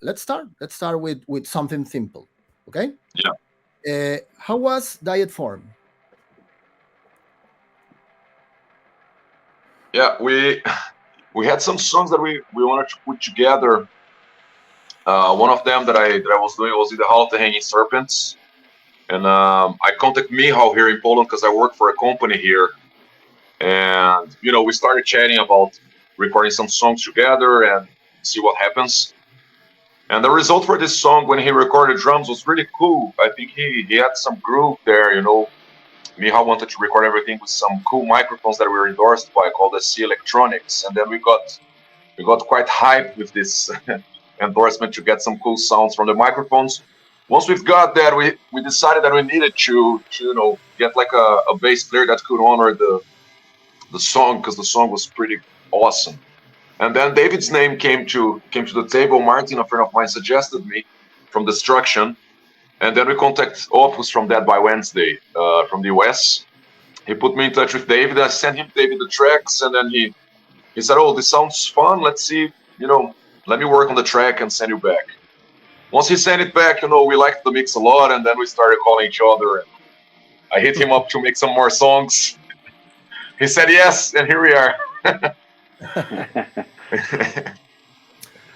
let's start. Let's start with something simple. Okay. Yeah. How was Diet formed? Yeah, we had some songs that we wanted to put together. One of them that I was doing was in the Hall of the Hanging Serpents, and I contacted Michał here in Poland because I work for a company here, and we started chatting about recording some songs together and see what happens. And the result for this song when he recorded drums was really cool. I think he had some groove there. Michał wanted to record everything with some cool microphones that were endorsed by called the C Electronics, and then we got quite hyped with this endorsement to get some cool sounds from the microphones. Once we've got that, we decided that we needed to get like a bass player that could honor the song, because the song was pretty awesome. And then David's name came to the table. Martin, a friend of mine, suggested me from Destruction. And then we contacted Opus from Dead by Wednesday from the US. He put me in touch with David. I sent him David the tracks, and then he said, "Oh, this sounds fun. Let's see, let me work on the track and send you back." Once he sent it back, we liked the mix a lot, and then we started calling each other. And I hit him up to make some more songs. He said yes, and here we are.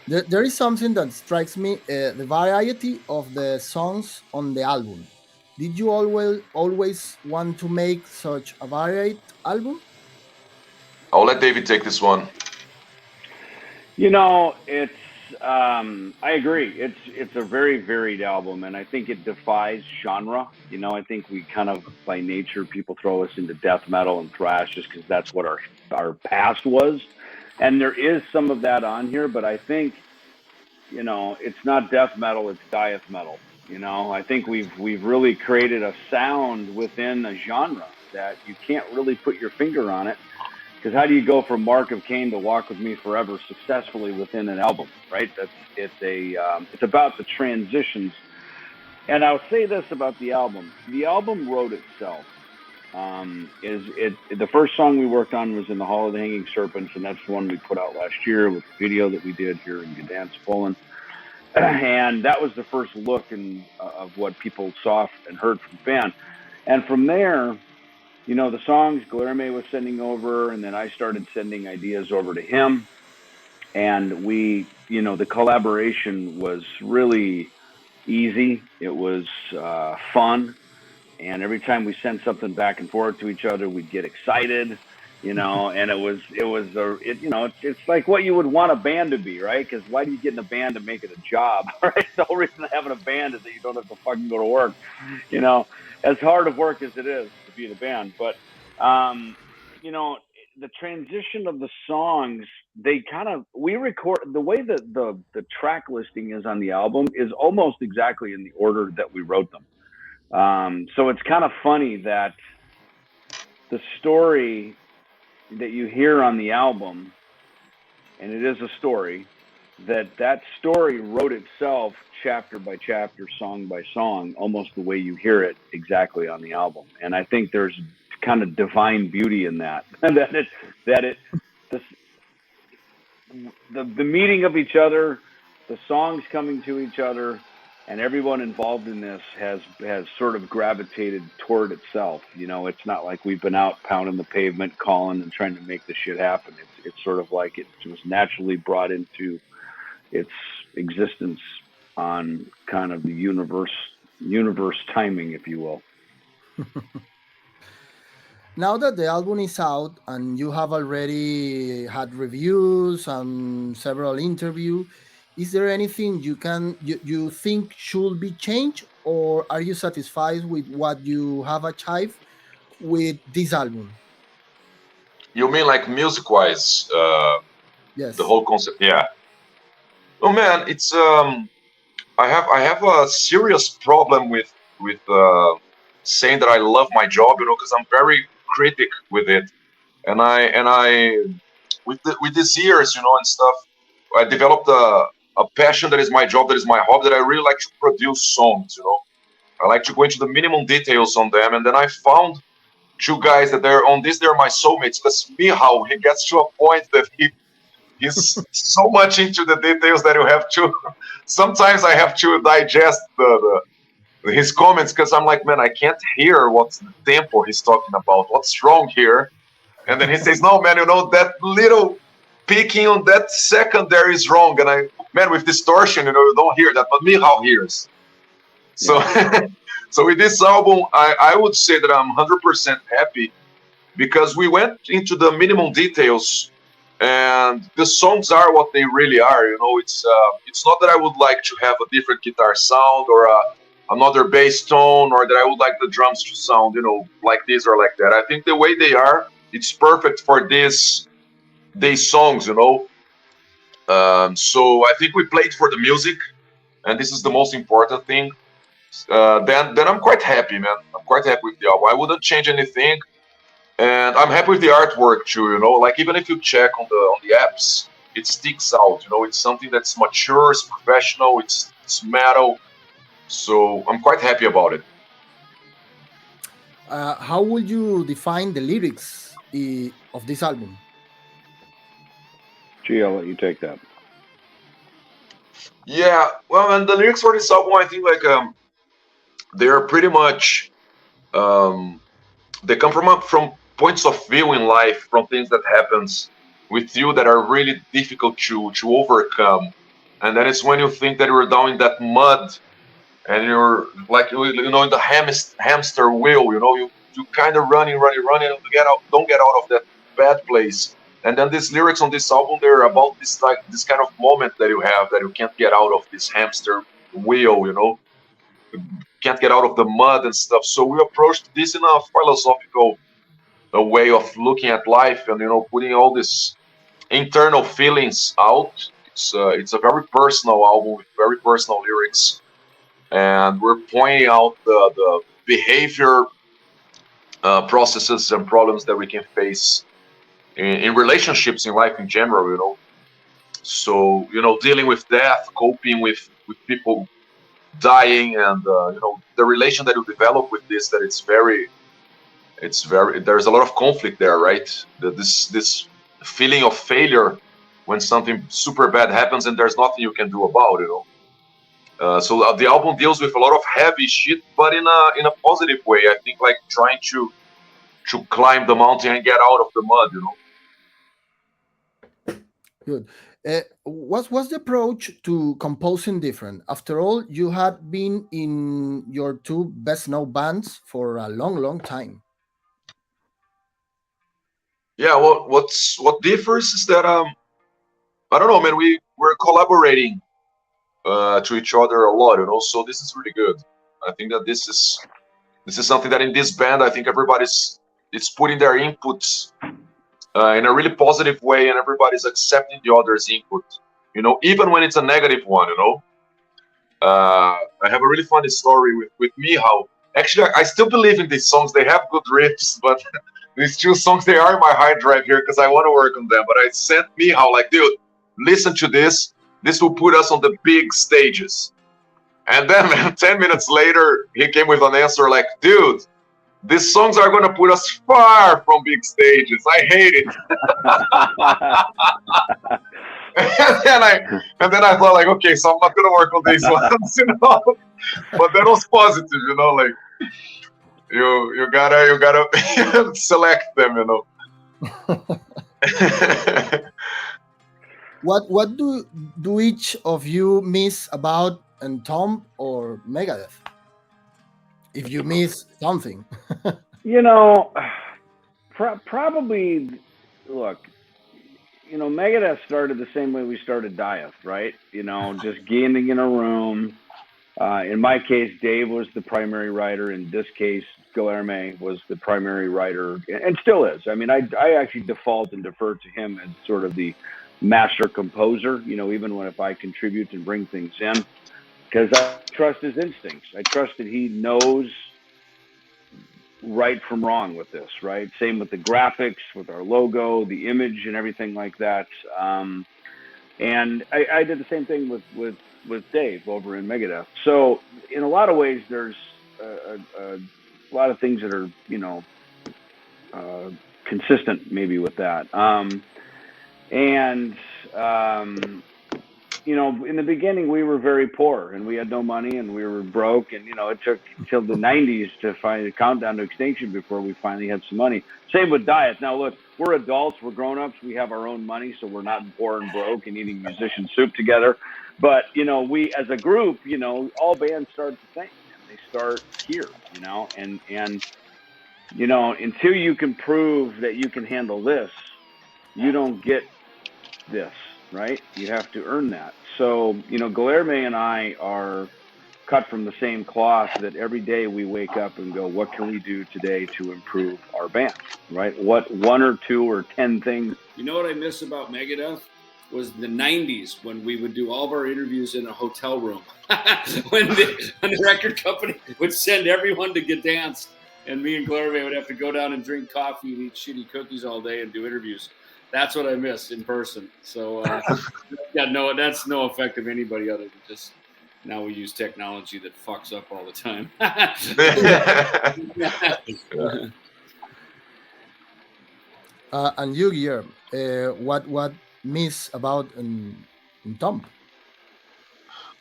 There is something that strikes me: the variety of the songs on the album. Did you always want to make such a varied album? I'll let David take this one. It's I agree. It's a very varied album, and I think it defies genre. I think we kind of, by nature, people throw us into death metal and thrash just because that's what our past was. And there is some of that on here, but I think, it's not death metal, it's dieth metal. I think we've really created a sound within a genre that you can't really put your finger on it. Because how do you go from Mark of Cain to Walk With Me Forever successfully within an album, right? It's about the transitions. And I'll say this about the album. The album wrote itself. The first song we worked on was in the Hall of the Hanging Serpents, and that's the one we put out last year with the video that we did here in Gdansk, Poland. And that was the first look of what people saw and heard from the band. And from there, the songs Guilherme was sending over, and then I started sending ideas over to him. And the collaboration was really easy. It was fun. And every time we sent something back and forth to each other, we'd get excited, and it's like what you would want a band to be, right? Because why do you get in a band to make it a job, right? The whole reason of having a band is that you don't have to fucking go to work, as hard of work as it is to be in a band. But, the transition of the songs, we record, the way that the track listing is on the album is almost exactly in the order that we wrote them. So it's kind of funny that the story that you hear on the album, and it is a story, that story wrote itself chapter by chapter, song by song, almost the way you hear it exactly on the album. And I think there's kind of divine beauty in that, and the meeting of each other, the songs coming to each other, and everyone involved in this has sort of gravitated toward itself. It's not like we've been out pounding the pavement, calling and trying to make this shit happen. It's sort of like it was naturally brought into its existence on kind of the universe timing, if you will. Now that the album is out and you have already had reviews and several interviews, is there anything you think should be changed, or are you satisfied with what you have achieved with this album? You mean like music-wise? Yes. The whole concept, yeah. Oh man, it's I have a serious problem with saying that I love my job, because I'm very critic with it, and I with these years, and stuff, I developed a passion that is my job, that is my hobby, that I really like to produce songs. I like to go into the minimum details on them, and then I found two guys that they're my soulmates. Because Michał, he gets to a point that He's so much into the details that you have to. Sometimes I have to digest his comments because I'm like, man, I can't hear what's the tempo he's talking about. What's wrong here? And then he says, no, man, you know, that little picking on that secondary is wrong. And I, man, with distortion, you know, you don't hear that, but Michal hears. So, yeah. So with this album, I would say that I'm 100% happy because we went into the minimum details, and the songs are what they really are. You know, it's not that I would like to have a different guitar sound or another bass tone, or that I would like the drums to sound, you know, like this or like that. I think the way they are, it's perfect for these songs, you know. So I think we played for the music, and this is the most important thing. Then I'm quite happy, man. I'm quite happy with the album. I wouldn't change anything, and I'm happy with the artwork too. You know, like even if you check on the apps, it sticks out. You know, it's something that's mature, it's professional, it's metal. So I'm quite happy about it. How would you define the lyrics of this album? Gee, I'll let you take that. Yeah, well, and the lyrics for this album, I think like they are pretty much they come from points of view in life, from things that happens with you that are really difficult to overcome. And then it's when you think that you're down in that mud and you're like, you know, in the hamster wheel, you know, you kind of running and don't get out of that bad place. And then these lyrics on this album, they're about this kind of moment that you have, that you can't get out of this hamster wheel, you know, can't get out of the mud and stuff. So we approached this in a philosophical way of looking at life, and you know, putting all these internal feelings out. It's a very personal album with very personal lyrics, and we're pointing out the behavior processes and problems that we can face in relationships, in life in general, you know. So, you know, dealing with death, coping with people dying, and you know, the relation that you develop with this, that it's very there's a lot of conflict there, right? This feeling of failure when something super bad happens and there's nothing you can do about it, you know. So the album deals with a lot of heavy shit, but in a positive way. I think, like trying to climb the mountain and get out of the mud, you know. Good. Was the approach to composing different? After all, you had been in your two best known bands for a long time. Yeah, well, what differs is that I don't know, man. We're collaborating to each other a lot, you know. So this is really good. I think that this is something that in this band, I think everybody's putting their inputs in a really positive way, and everybody's accepting the other's input, you know, even when it's a negative one, you know. I have a really funny story with me, how actually I still believe in these songs. They have good riffs, but these two songs, they are in my hard drive here because I want to work on them. But I sent me how, like, dude, listen to this. This will put us on the big stages. And then, man, 10 minutes later, he came with an answer like, dude, these songs are going to put us far from big stages. I hate it. and then I thought, like, okay, so I'm not going to work on these ones, you know. But that was positive, you know, like you gotta select them, you know. What do each of you miss about Entomb or Megadeth? If you miss something. You know, probably, look, you know, Megadeth started the same way we started DIETH, right? You know, just getting in a room. In my case, Dave was the primary writer. In this case, Guilherme was the primary writer, and still is. I mean, I actually default and defer to him as sort of the master composer, you know, even when if I contribute and bring things in, because I trust his instincts. I trust that he knows right from wrong with this, right? Same with the graphics, with our logo, the image, and everything like that. And I did the same thing with Dave over in Megadeth. So in a lot of ways, there's a lot of things that are, you know, consistent maybe with that. And you know, in the beginning, we were very poor and we had no money and we were broke. And, you know, it took till the 90s to find a countdown to extinction before we finally had some money. Same with DIETH. Now, look, we're adults, we're grown-ups, we have our own money, so we're not poor and broke and eating musician soup together. But, you know, we, as a group, you know, all bands start the same. And they start here, you know, and, you know, until you can prove that you can handle this, you don't get this. Right? You have to earn that. So, you know, Guilherme and I are cut from the same cloth, that every day we wake up and go, what can we do today to improve our band? Right? What 1 or 2 or 10 things. You know what I miss about Megadeth was the 90s, when we would do all of our interviews in a hotel room. when the record company would send everyone to Gdansk, and me and Guilherme would have to go down and drink coffee and eat shitty cookies all day and do interviews. That's what I miss in person. So, yeah, no, that's no effect of anybody other than just now we use technology that fucks up all the time. And you, Guilherme, what miss about Tom?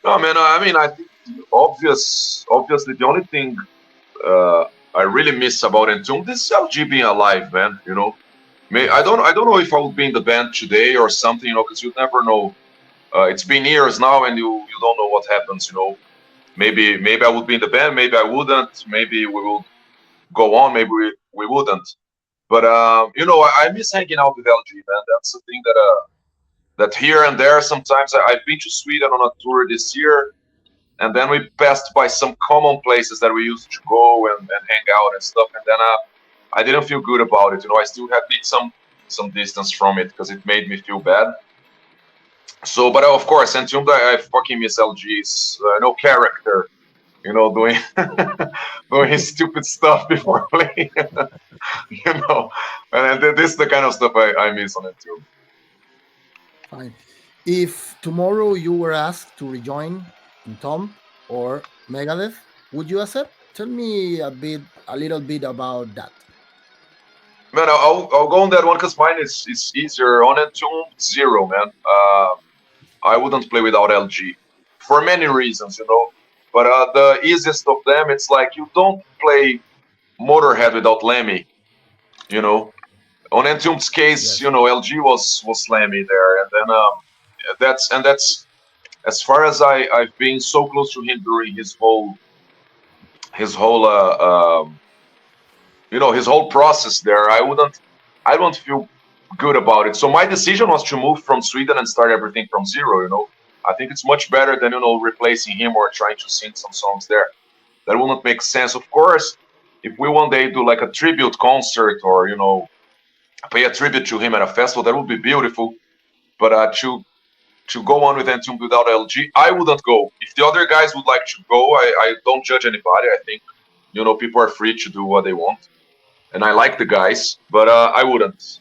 No, man. I mean, I think obviously, the only thing I really miss about Entombed is LG being alive, man. You know. I don't know if I would be in the band today or something, you know, because you never know. It's been years now, and you don't know what happens, you know. Maybe I would be in the band, maybe I wouldn't. Maybe we will go on, maybe we wouldn't. But you know, I miss hanging out with LG, man. That's the thing that here and there sometimes. I've been to Sweden on a tour this year, and then we passed by some common places that we used to go and hang out and stuff, and then I didn't feel good about it. You know, I still need some distance from it because it made me feel bad. So, but of course, Entombed, I fucking miss LG's no character. You know, doing doing his stupid stuff before playing. You know, and this is the kind of stuff I miss on Entombed. Fine. If tomorrow you were asked to rejoin Tom or Megadeth, would you accept? Tell me a little bit about that. Man, I'll go on that one because mine is easier. On Entombed, 0, man. I wouldn't play without LG for many reasons, you know. But the easiest of them, it's like you don't play Motorhead without Lemmy, you know. On Entombed's case, yes. You know, LG was Lemmy there, and then that's as far as I've been so close to him during his whole you know, his whole process there. I wouldn't feel good about it. So my decision was to move from Sweden and start everything from 0, you know. I think it's much better than, you know, replacing him or trying to sing some songs there. That will not make sense. Of course, if we one day do like a tribute concert or, you know, pay a tribute to him at a festival, that would be beautiful. But to go on with Entombed without LG, I wouldn't go. If the other guys would like to go, I don't judge anybody. I think, you know, people are free to do what they want. And I like the guys, but I wouldn't.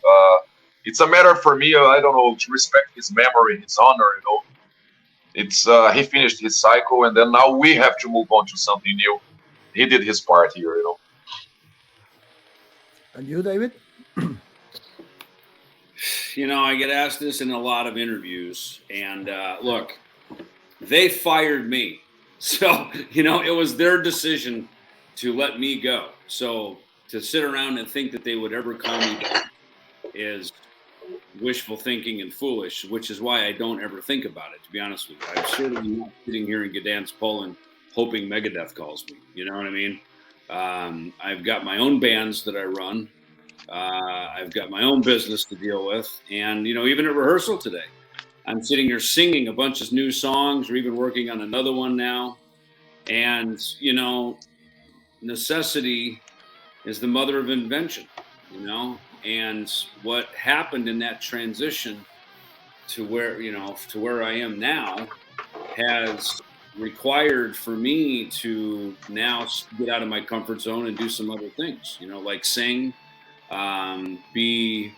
It's a matter for me, I don't know, to respect his memory, his honor, you know. It's he finished his cycle, and then now we have to move on to something new. He did his part here, you know. And you, David? You know, I get asked this in a lot of interviews, and look, they fired me. So, you know, it was their decision to let me go. So to sit around and think that they would ever call me back is wishful thinking and foolish, which is why I don't ever think about it, to be honest with you. I'm certainly not sitting here in Gdansk, Poland, hoping Megadeth calls me. You know what I mean? I've got my own bands that I run. I've got my own business to deal with. And, you know, even at rehearsal today, I'm sitting here singing a bunch of new songs or even working on another one now. And, you know, necessity is the mother of invention, you know? And what happened in that transition to where, you know, to where I am now has required for me to now get out of my comfort zone and do some other things, you know, like sing, be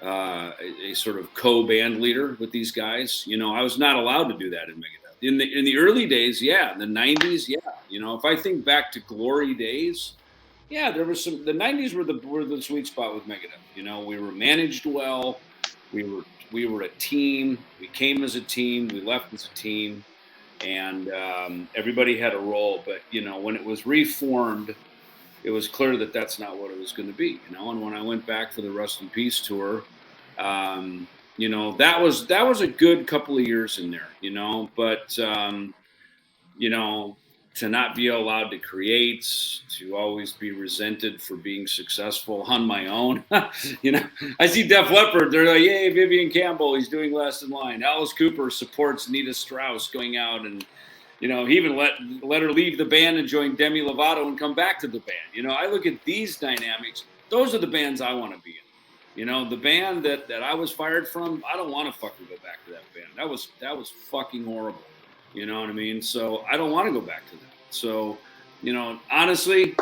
a sort of co-band leader with these guys. You know, I was not allowed to do that in Megadeth. In the early days, yeah. In the 90s, yeah. You know, if I think back to glory days, yeah, there was some. The 90s were the sweet spot with Megadeth. You know, we were managed well. we were a team. We came as a team. We left as a team, and everybody had a role. But you know, when it was reformed, it was clear that that's not what it was going to be. You know, and when I went back for the Rust in Peace tour, you know, that was a good couple of years in there. You know, but you know, to not be allowed to create, to always be resented for being successful on my own. You know, I see Def Leppard, they're like, yay, Vivian Campbell, he's doing Last in Line. Alice Cooper supports Nita Strauss going out, and, you know, he even let her leave the band and join Demi Lovato and come back to the band. You know, I look at these dynamics, those are the bands I want to be in. You know, the band that I was fired from, I don't want to fucking go back to that band. That was fucking horrible. You know what I mean? So I don't want to go back to that. So, you know, honestly,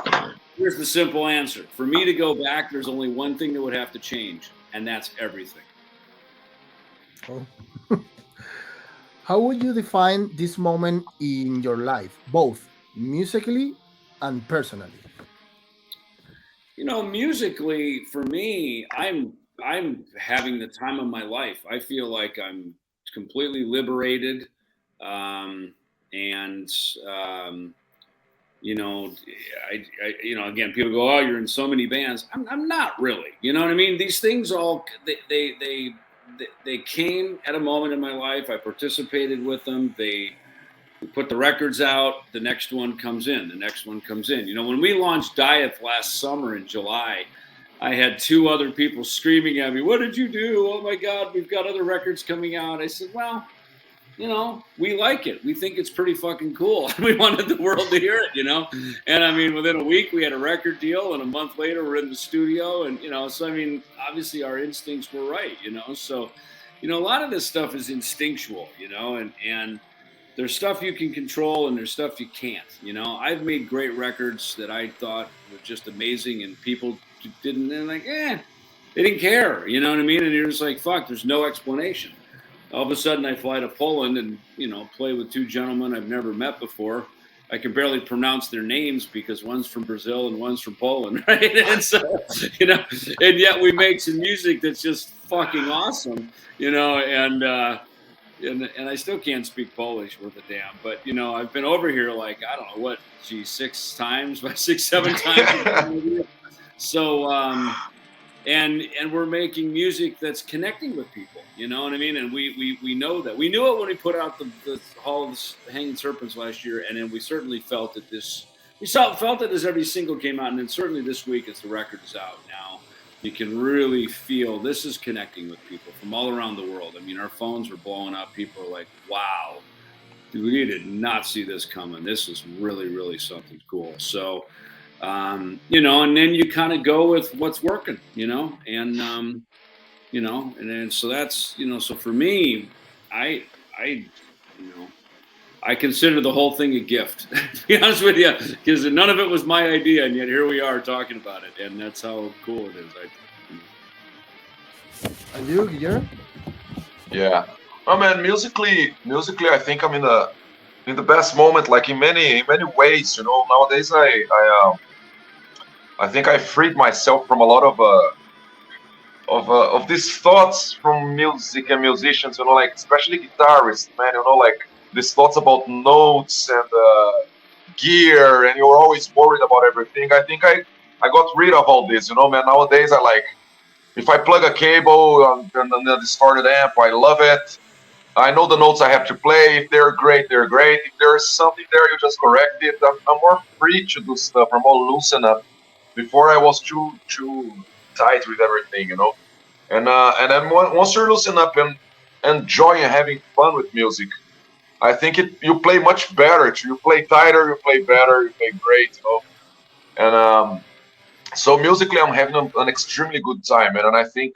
here's the simple answer. For me to go back, there's only one thing that would have to change, and that's everything. Oh. How would you define this moment in your life, both musically and personally? You know, musically, for me, I'm having the time of my life. I feel like I'm completely liberated. And you know, you know, again, people go, "Oh, you're in so many bands." I'm not really. You know what I mean? These things all they came at a moment in my life. I participated with them. We put the records out. The next one comes in. The next one comes in. You know, when we launched DIETH last summer in July, I had 2 other people screaming at me, "What did you do? Oh my God, we've got other records coming out." I said, "Well, you know, we like it. We think it's pretty fucking cool. We wanted the world to hear it, you know?" And I mean, within a week we had a record deal, and a month later we're in the studio, and, you know, so I mean, obviously our instincts were right, you know? So, you know, a lot of this stuff is instinctual, you know, and there's stuff you can control and there's stuff you can't, you know? I've made great records that I thought were just amazing, and people didn't, they're like, they didn't care, you know what I mean? And you're just like, fuck, there's no explanation. All of a sudden I fly to Poland and, you know, play with 2 gentlemen I've never met before. I can barely pronounce their names because one's from Brazil and one's from Poland, right? And so, you know, and yet we make some music that's just fucking awesome, you know, and I still can't speak Polish worth a damn, but, you know, I've been over here like, I don't know what, 6 times, 6, 7 times. So, and we're making music that's connecting with people, you know what I mean? And we know that. We knew it when we put out the Hall of the Hanging Serpents last year, and then we certainly felt that felt it as every single came out, and then certainly this week as the record is out now, you can really feel this is connecting with people from all around the world. I mean, our phones are blowing up. People are like, "Wow, dude, we did not see this coming. This is really, really something cool." So, you know, and then you kind of go with what's working, you know, and, you know, and then, so that's, you know, so for me, I, you know, I consider the whole thing a gift, to be honest with you, because none of it was my idea. And yet here we are talking about it. And that's how cool it is. And you, Guillermo? Yeah. Oh man, musically, I think I'm in the best moment, like in many ways. You know, nowadays I think I freed myself from a lot of these thoughts from music and musicians. You know, like especially guitarists, man. You know, like these thoughts about notes and gear, and you're always worried about everything. I think I got rid of all this. You know, man. Nowadays I like, if I plug a cable and a distorted amp, I love it. I know the notes I have to play. If they're great, they're great. If there's something there, you just correct it. I'm more free to do stuff. I'm more loosen up. Before I was too tight with everything, you know. And then once you're loosen up and enjoying and having fun with music, I think you play much better. You play tighter, you play better, you play great, you know. And so musically, I'm having an extremely good time, man. And I think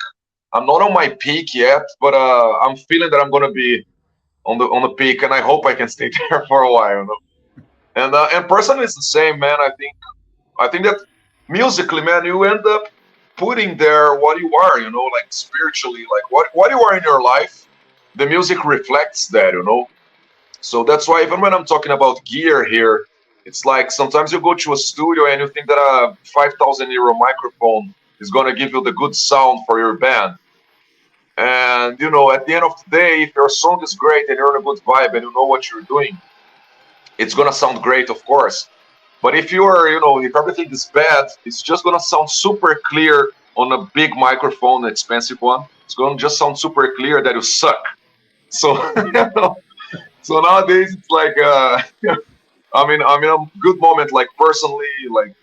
I'm not on my peak yet, but I'm feeling that I'm gonna be on the peak, and I hope I can stay there for a while, you know. And personally, it's the same, man. I think that musically, man, you end up putting there what you are, you know, like spiritually, like what you are in your life. The music reflects that, you know. So that's why even when I'm talking about gear here, it's like sometimes you go to a studio and you think that a 5,000 euro microphone is gonna give you the good sound for your band. And you know, at the end of the day, if your song is great and you're in a good vibe and you know what you're doing, it's gonna sound great, of course. But if you're, you know, if everything is bad, it's just gonna sound super clear on a big microphone, an expensive one. It's gonna just sound super clear that you suck. So, you know, so nowadays it's like, I'm in a good moment, like personally, like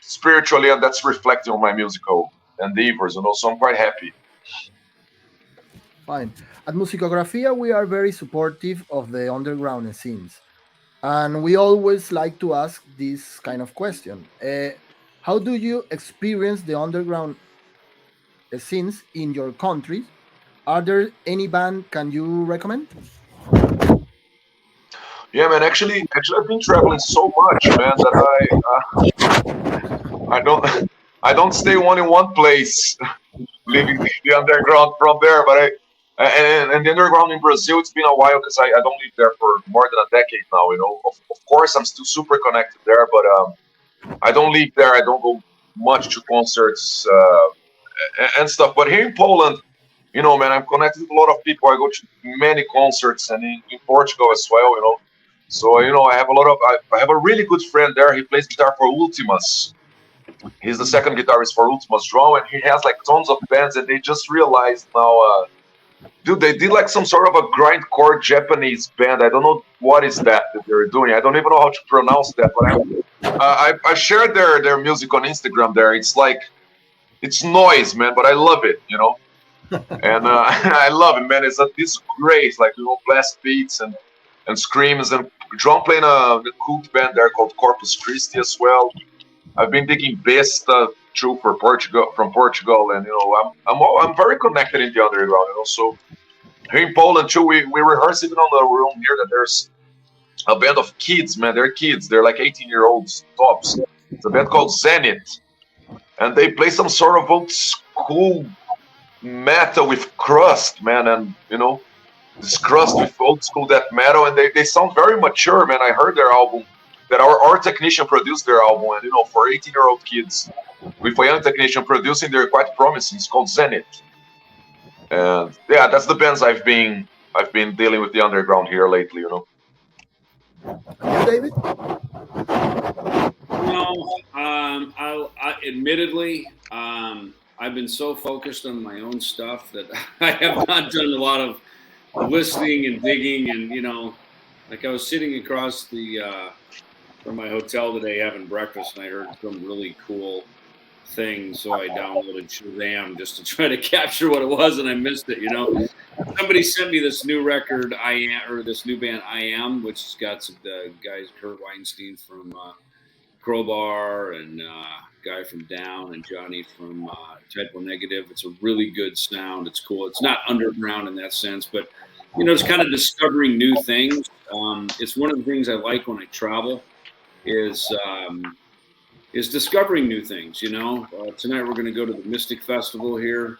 spiritually, and that's reflecting on my musical endeavors. You know, so I'm quite happy. Fine. At Musicografía, we are very supportive of the underground scenes. And we always like to ask this kind of question. How do you experience the underground scenes in your countries? Are there any band can you recommend? Yeah, man. Actually, I've been traveling so much, man, that I don't I don't stay in one place, leaving the underground from there. But and the underground in Brazil, it's been a while because I don't live there for more than a decade now. You know, of course, I'm still super connected there, but I don't live there. I don't go much to concerts and stuff. But here in Poland, you know, man, I'm connected with a lot of people. I go to many concerts, and in Portugal as well. You know, so you know, I have a really good friend there. He plays guitar for Ultimas. He's the second guitarist for Ultimas Draw, and he has like tons of bands. And they just realized now, dude, they did like some sort of a grindcore Japanese band. I don't know what is that they're doing. I don't even know how to pronounce that. But I shared their music on Instagram. There, it's like it's noise, man, but I love it. You know. And I love it, man. It's great, like, you know, blast beats and screams, and John playing a cult band there called Corpus Christi as well. I've been digging Besta too from Portugal, and you know, I'm very connected in the underground, you know. So here in Poland too, we rehearse even on the room here that there's a band of kids, man. They're kids. They're like 18-year-olds tops. It's a band called Zenith, and they play some sort of old school metal with crust, man, and you know, this crust with old school death metal, and they sound very mature, man. I heard their album, that our technician produced their album, and you know, for 18-year-old kids with a young technician producing, they're quite promising. It's called Zenith, and yeah, that's the bands I've been dealing with the underground here lately, you know. You, David? No, I admittedly, I've been so focused on my own stuff that I have not done a lot of listening and digging. And you know, like I was sitting across the from my hotel today having breakfast, and I heard some really cool thing, so I downloaded Shazam just to try to capture what it was, and I missed it. You know, somebody sent me this new record, this new band, I Am, which has got some guys, Kurt Weinstein from Crowbar, and guy from Down, and Johnny from Typo Negative. It's a really good sound. It's cool. It's not underground in that sense, but you know, it's kind of discovering new things. It's one of the things I like when I travel is discovering new things. You know, tonight we're going to go to the Mystic Festival here.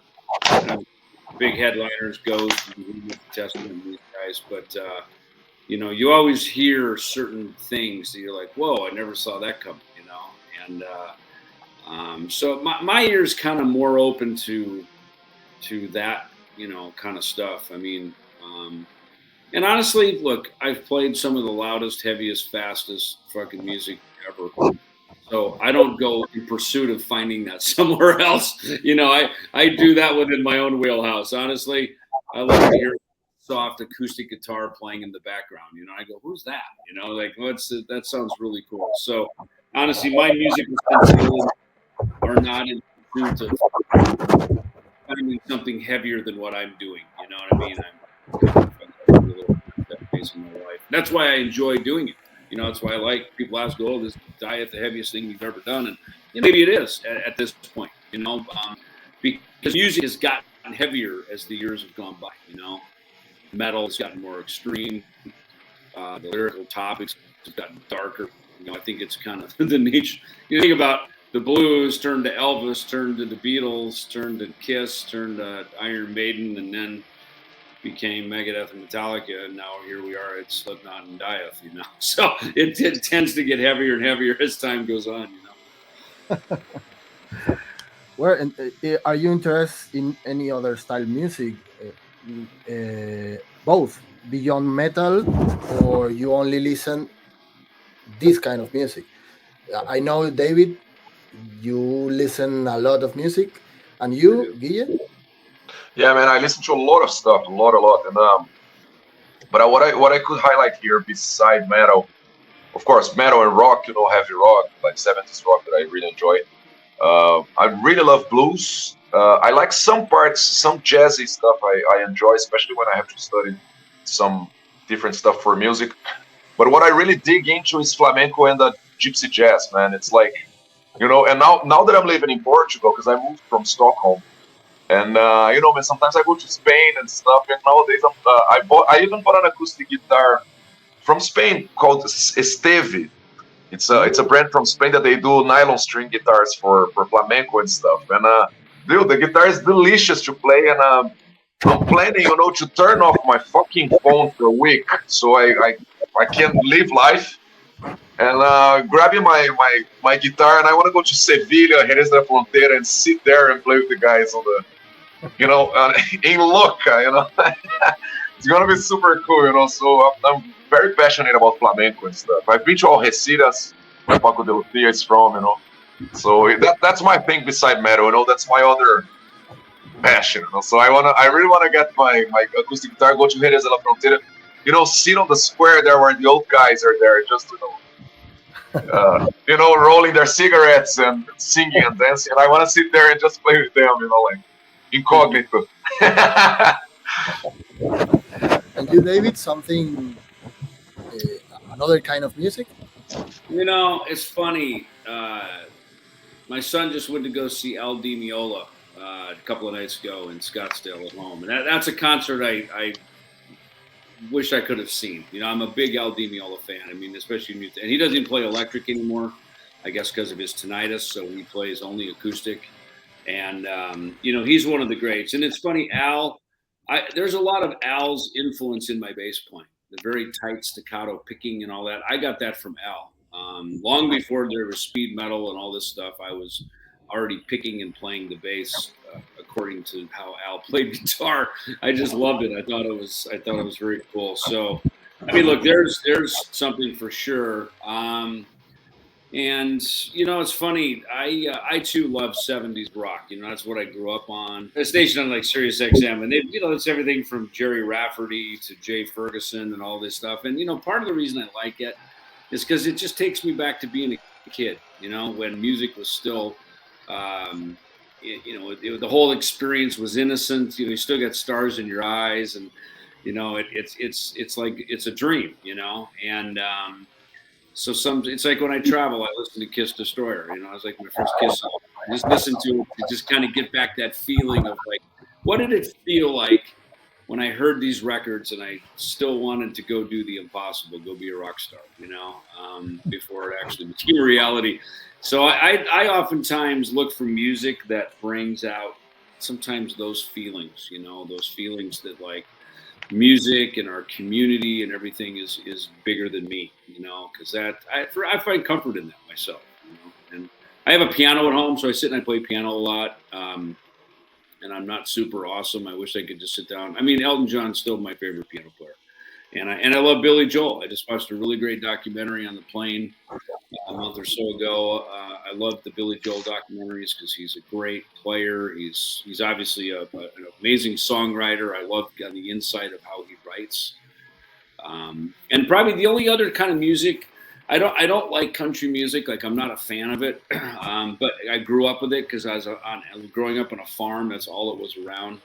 Big headliners, Ghost, and Testament, and these guys, but you know, you always hear certain things that you're like, whoa, I never saw that coming, you know. And so my ear's kind of more open to that, you know, kind of stuff. I mean, and honestly, look, I've played some of the loudest, heaviest, fastest fucking music ever. So I don't go in pursuit of finding that somewhere else. You know, I do that within my own wheelhouse. Honestly, I love to hear soft acoustic guitar playing in the background. You know, I go, who's that? You know, like, that sounds really cool. So honestly, my musical sensibilities are not in pursuit of finding something heavier than what I'm doing. You know what I mean? I'm that phase in my life. That's why I enjoy doing it. You know, that's why I like, people ask, oh, this Diet the heaviest thing you've ever done? And you know, maybe it is at this point, you know, because music has gotten heavier as the years have gone by, you know. Metal has gotten more extreme. The lyrical topics have gotten darker. You know, I think it's kind of the niche. You think about the blues turned to Elvis, turned to the Beatles, turned to Kiss, turned to Iron Maiden, and then became Megadeth and Metallica, and now here we are at Slipknot and Dieth, you know. So it tends to get heavier and heavier as time goes on, you know. Well, and, are you interested in any other style music? Both beyond metal, or you only listen this kind of music? I know, David, you listen a lot of music, and I you, do. Guille? Yeah, man, I listen to a lot of stuff, a lot, and but what I could highlight here beside metal, of course, metal and rock, heavy rock, like 70s rock that I really enjoy. I really love blues. I like some parts, some jazzy stuff I enjoy, especially when I have to study some different stuff for music. But what I really dig into is flamenco and the gypsy jazz, man. It's like, and now that I'm living in Portugal, because I moved from Stockholm, and man, sometimes I go to Spain and stuff, and nowadays I even bought an acoustic guitar from Spain called Esteve. It's a brand from Spain that they do nylon string guitars for flamenco and stuff. And dude, the guitar is delicious to play. And I'm planning, to turn off my fucking phone for a week so I can live life. And grabbing my guitar, and I want to go to Sevilla, Jerez de la Frontera, and sit there and play with the guys on the, in Loca, It's gonna be super cool, So I'm very passionate about flamenco and stuff. I've been to Algeciras, where Paco de Lucia is from. So that's my thing beside metal, That's my other passion. So I really wanna get my acoustic guitar, go to Jerez de la Frontera, sit on the square there where the old guys are there, just rolling their cigarettes and singing and dancing. And I want to sit there and just play with them, like incognito. And you, David, something, another kind of music? It's funny. My son just went to go see Al Di Meola a couple of nights ago in Scottsdale at home, and that's a concert I wish I could have seen. I'm a big Al Di Meola fan. I mean, especially music, and he doesn't even play electric anymore, I guess because of his tinnitus. So he plays only acoustic, and he's one of the greats. And it's funny, Al. There's a lot of Al's influence in my bass playing, the very tight staccato picking and all that. I got that from Al. Long before there was speed metal and all this stuff, I was already picking and playing the bass according to how Al played guitar. I just loved it. I thought it was very cool. So, I mean, look, there's something for sure. And it's funny. I too love '70s rock. That's what I grew up on. A station on like Sirius XM, and it's everything from Jerry Rafferty to Jay Ferguson and all this stuff. And part of the reason I like it is because it just takes me back to being a kid. When music was still, the whole experience was innocent. You still got stars in your eyes, and it's like it's a dream. And so it's like when I travel, I listen to Kiss Destroyer. I was like my first Kiss song. I just listen to it to just kind of get back that feeling of like, what did it feel like when I heard these records and I still wanted to go do the impossible, go be a rock star, before it actually became a reality. So I oftentimes look for music that brings out sometimes those feelings, those feelings that like music and our community and everything is bigger than me, because I find comfort in that myself. And I have a piano at home, so I sit and I play piano a lot. And I'm not super awesome. I wish I could just sit down. I mean, Elton John's still my favorite piano player, and I love Billy Joel. I just watched a really great documentary on the plane a month or so ago. I love the Billy Joel documentaries because he's a great player. He's obviously an amazing songwriter. I love on the insight of how he writes. And probably the only other kind of music, I don't like country music. Like I'm not a fan of it, but I grew up with it because I was growing up on a farm. That's all it was around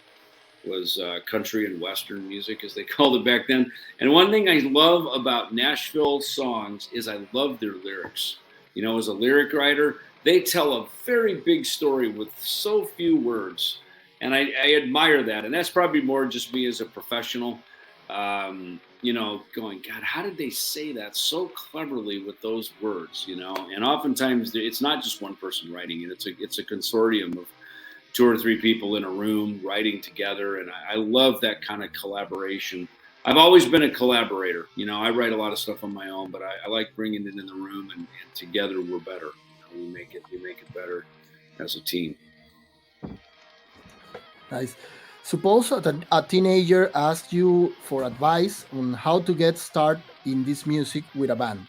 was country and Western music, as they called it back then. And one thing I love about Nashville songs is I love their lyrics. As a lyric writer, they tell a very big story with so few words. And I admire that. And that's probably more just me as a professional, going, God, how did they say that so cleverly with those words, And oftentimes it's not just one person writing it. It's a consortium of 2 or 3 people in a room writing together. And I love that kind of collaboration. I've always been a collaborator. I write a lot of stuff on my own, but I like bringing it in the room and together we're better. We make it better as a team. Nice. Suppose that a teenager asks you for advice on how to get started in this music with a band.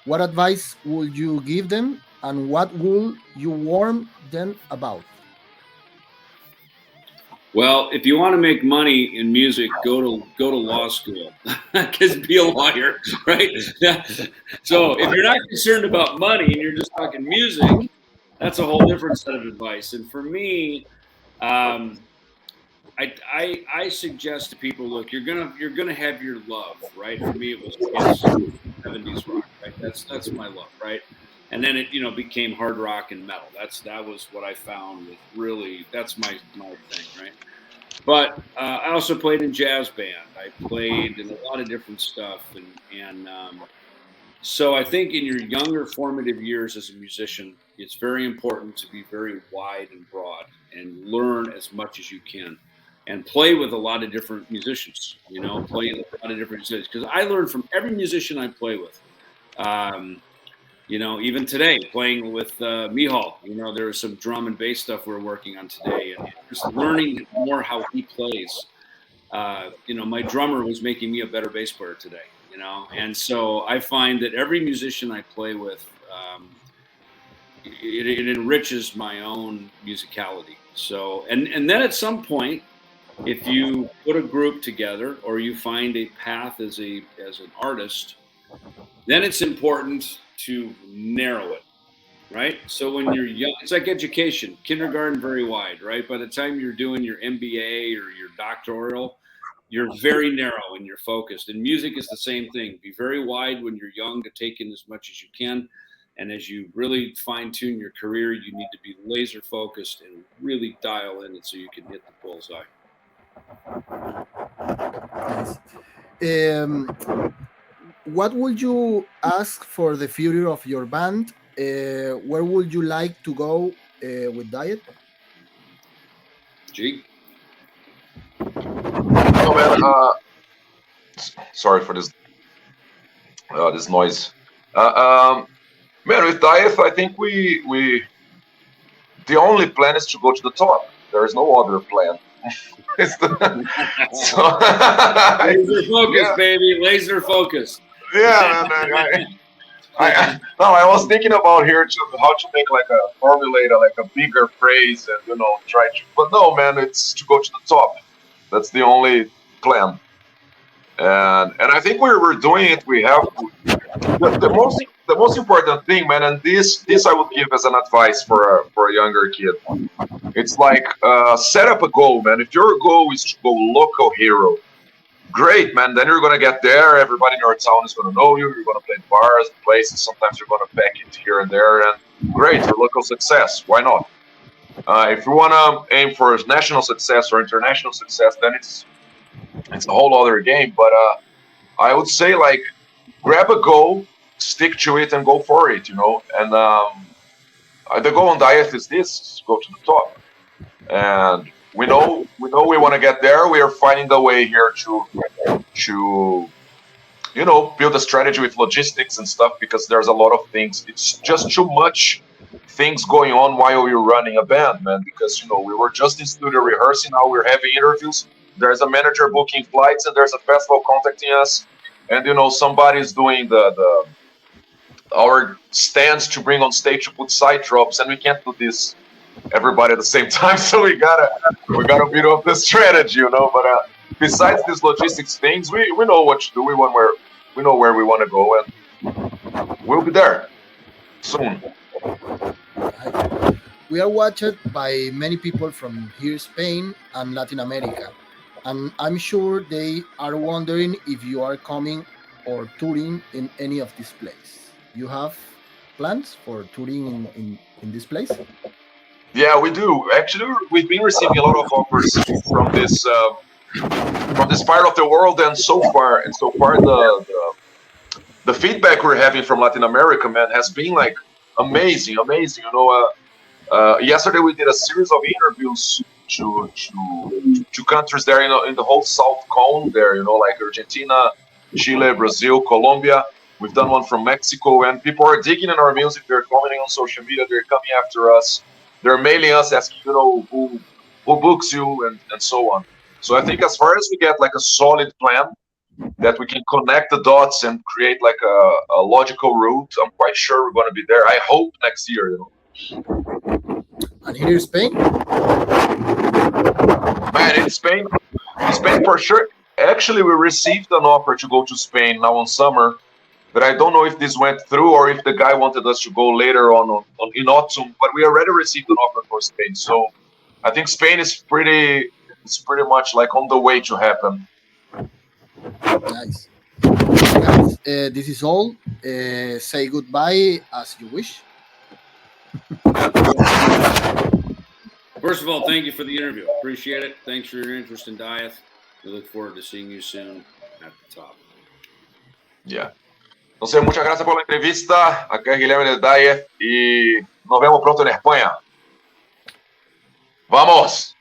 What advice would you give them, and what would you warn them about? Well, if you want to make money in music, go to law school, because be a lawyer, right? Yeah. So if you're not concerned about money and you're just talking music, that's a whole different set of advice. And for me, um, I suggest to people, look, you're gonna have your love, right? For me, it was Kiss, 70s rock, right? That's my love, right? And then it became hard rock and metal. That was what I found was really that's my thing, right? But I also played in jazz band. I played in a lot of different stuff, and so I think in your younger formative years as a musician, it's very important to be very wide and broad and learn as much as you can and play with a lot of different musicians, play with a lot of different musicians. Because I learned from every musician I play with. Um, even today, playing with Mihal, there was some drum and bass stuff we're working on today, and just learning more how he plays. My drummer was making me a better bass player today, and so I find that every musician I play with, it enriches my own musicality. So, and then at some point, if you put a group together or you find a path as an artist, then it's important to narrow it, right? So when you're young, it's like education, kindergarten, very wide, right? By the time you're doing your MBA or your doctoral, you're very narrow and you're focused. And music is the same thing. Be very wide when you're young to take in as much as you can. And as you really fine tune your career, you need to be laser focused and really dial in it so you can hit the bullseye. Nice. What would you ask for the future of your band? Where would you like to go with Diet? G. No, man. Sorry for this noise. Man, with Dieth, I think we the only plan is to go to the top. There is no other plan. So, Laser focus, yeah, baby. Laser focus. yeah, man. No, I was thinking about here how to make like a formulate like a bigger phrase and try to. But no, man, it's to go to the top. That's the only plan. And I think we're doing it. We have the most important thing, man, and this I would give as an advice for a younger kid. It's like set up a goal, man. If your goal is to go local hero, great, man. Then you're gonna get there. Everybody in your town is gonna know you. You're gonna play bars, places. Sometimes you're gonna pack it here and there, and great, your local success. Why not? If you wanna aim for national success or international success, then it's a whole other game. But I would say like grab a goal, stick to it, and go for it. And the goal on Dieth is this: go to the top. And we know we want to get there. We are finding the way here to build a strategy with logistics and stuff because there's a lot of things. It's just too much things going on while you're running a band, man. Because we were just in studio rehearsing. Now we're having interviews. There's a manager booking flights, and there's a festival contacting us, and somebody's doing our stands to bring on stage to put side drops, and we can't do this everybody at the same time. So we gotta build up the strategy, But besides these logistics things, we know what to do. We know where we want to go, and we'll be there soon. We are watched by many people from here, Spain and Latin America, and I'm sure they are wondering if you are coming or touring in any of these places. You have plans for touring in this place? Yeah, we do. Actually, we've been receiving a lot of offers from this part of the world, and so far the feedback we're having from Latin America, man, has been like amazing. Yesterday we did a series of interviews to countries there, in the whole South Cone there, like Argentina, Chile, Brazil, Colombia. We've done one from Mexico, and people are digging in our music. They're commenting on social media. They're coming after us. They're mailing us asking, who who books you, and so on. So I think as far as we get like a solid plan that we can connect the dots and create like a logical route, I'm quite sure we're going to be there. I hope next year, you know. And here in Spain? Man, in Spain for sure. Actually, we received an offer to go to Spain now on summer, but I don't know if this went through or if the guy wanted us to go later on in autumn. But we already received an offer for Spain, so I think Spain is pretty much like on the way to happen. Nice. Guys, this is all. Say goodbye as you wish. First of all, thank you for the interview. Appreciate it. Thanks for your interest in DIETH. We look forward to seeing you soon at the top. Yeah. Entonces, muchas gracias por la entrevista. Acá es Guilherme del DIETH y nos vemos pronto en España. ¡Vamos!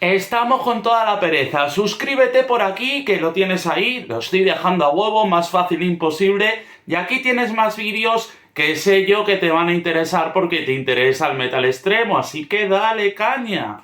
Estamos con toda la pereza. Suscríbete por aquí, que lo tienes ahí. Lo estoy dejando a huevo, más fácil imposible. Y aquí tienes más vídeos que sé yo que te van a interesar porque te interesa el metal extremo. Así que dale caña.